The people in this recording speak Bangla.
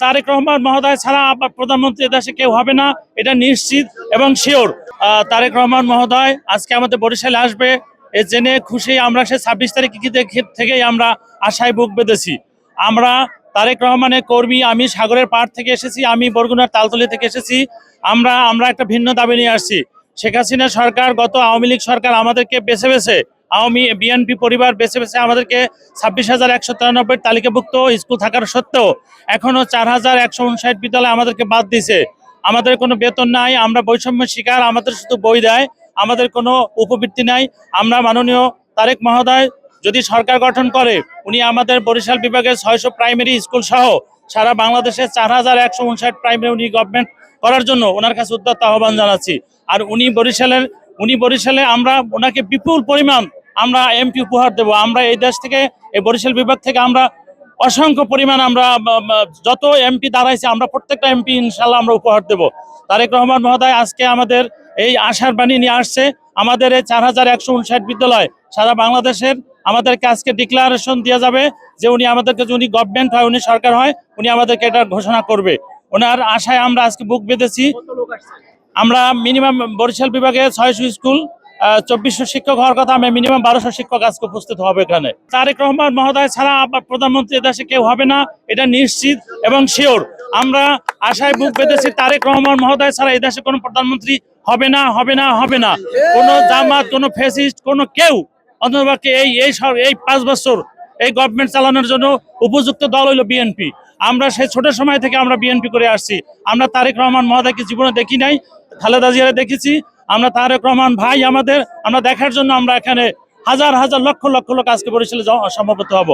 তারেক রহমান মহোদয় ছাড়া প্রধানমন্ত্রী দেশে কেউ হবে না, এটা নিশ্চিত এবং শিওর। তারেক রহমান মহোদয় আজকে আমাদের বরিশালে আসবে এ জেনে খুশি আমরা। সে 26 তারিখ থেকেই আমরা আশায় বুক বেঁধেছি। আমরা তারেক রহমানের কর্মী। আমি সাগরের পাড় থেকে এসেছি, আমি বরগুনার তালতলি থেকে এসেছি। আমরা একটা ভিন্ন দাবি নিয়ে আসছি। শেখ হাসিনা সরকার, গত আওয়ামী লীগ সরকার আমাদেরকে বেছে বেছে, বিএনপি পরিবার বেছে বেছে আমাদেরকে 26,193 তালিকাভুক্ত স্কুল থাকার সত্ত্বেও এখনো 4,159 বিদ্যালয় আমাদেরকে বাদ দিছে। আমাদের কোনো বেতন নাই, আমরা বৈষম্য শিকার, আমাদের শুধু বই দেয়, আমাদের কোনো উপবৃত্তি নাই। আমরা মাননীয় তারেক মহোদয় যদি সরকার গঠন করে, উনি আমাদের বরিশাল বিভাগের 600 প্রাইমারি স্কুল সহ সারা বাংলাদেশে 4,159 প্রাইমারি উনি গভর্নমেন্ট করার জন্য ওনার কাছে উদ্যত আহ্বান জানাচ্ছি। আর উনি বরিশালে আমরা ওনাকে বিপুল পরিমাণ আমরা এমপি উপহার দেব। আমরা এই দেশ থেকে, এই বরিশাল বিভাগ থেকে আমরা অসংখ্য পরিমাণ আমরা যত এমপি দাঁড়াইছে আমরা প্রত্যেকটা এমপি ইনশাল্লাহ আমরা উপহার দেব। তারেক রহমান মহোদয় আজকে আমাদের এই আশার বাণী নিয়ে আসছে। আমাদের এই 4,159 বিদ্যালয় সারা বাংলাদেশের আমাদেরকে আজকে ডিক্লারেশন দেওয়া যাবে যে উনি আমাদেরকে, উনি গভর্নমেন্ট হয়, উনি সরকার হয়, উনি আমাদেরকে এটা ঘোষণা করবে। ওনার আশায় আমরা আজকে বুক বেঁধেছি। আমরা মিনিমাম বরিশাল বিভাগে 600 স্কুল, 2400 শিক্ষক হওয়ার কথা, আমরা মিনিমাম 1200 শিক্ষক আজকে উপস্থিত হবে এখানে। তারেক রহমান মহোদয় ছাড়া প্রধানমন্ত্রী দেশে কেউ হবে না, এটা নিশ্চিত এবং শিওর। আমরা আশায় বুক বেঁধেছি, তারেক রহমান মহোদয় ছাড়া এই দেশে কোনো প্রধানমন্ত্রী হবে না, হবে না, হবে না। কোনো জামাত, কোনো ফ্যাসিস্ট, কোনো কেউ অন্ততপক্ষে এই 5 বছর এই গভর্নমেন্ট চালানোর জন্য উপযুক্ত দল হইল বিএনপি। আমরা সেই ছোট সময় থেকে আমরা বিএনপি করে আসছি। আমরা তারেক রহমান মহোদয়কে জীবনে দেখি নাই, খালেদা জিয়ারে দেখেছি। আমরা তারেক রহমান ভাই আমাদের, আমরা দেখার জন্য আমরা এখানে হাজার হাজার লক্ষ লক্ষ লোক আজকে বরিশালে সমবেত হব।